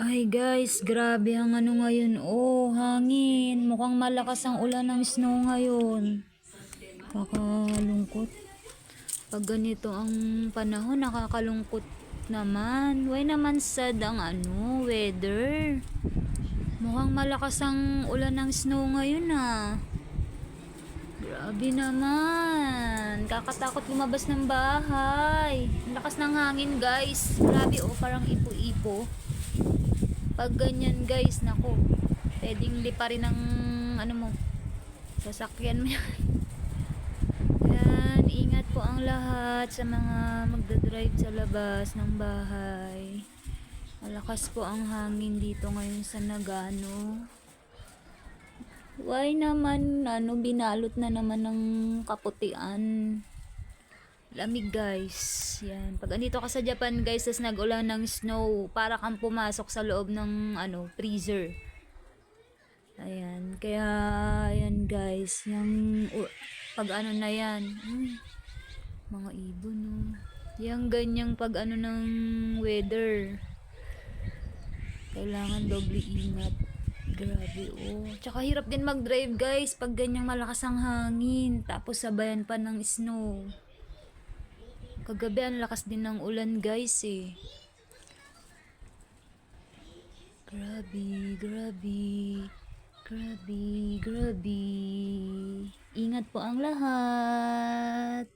Ay guys, grabe ang ano ngayon. Oh, hangin. Mukhang malakas ang ulan ng snow ngayon. Kakalungkot. Pag ganito ang panahon, nakakalungkot naman. Why naman sad ang weather? Mukhang malakas ang ulan ng snow ngayon ah. Grabe naman. Kakatakot lumabas ng bahay. Ang lakas ng hangin guys. Grabe oh, parang ipo-ipo. Pag ganyan guys, nako, pwedeng liparin ng sasakyan mo yan. Yan, ingat po ang lahat sa mga magdadrive sa labas ng bahay. Malakas po ang hangin dito ngayon sa Nagano. Why naman, binalot na naman ng kaputian. Lamig guys. Yan. Pag andito ka sa Japan guys, tas nag-ulan ng snow, para kang pumasok sa loob ng freezer. Ayan. Kaya ayan guys, yung pag na yan. Mga ibon no. Yung ganyang pag ng weather. Kailangan doble ingat. Grabe oh. Tsaka hirap din mag-drive guys pag ganyang malakas ang hangin, tapos sabayan pa ng snow. Kagabi ang lakas din ng ulan guys eh. Grabe, grabe. Grabe, grabe. Ingat po ang lahat.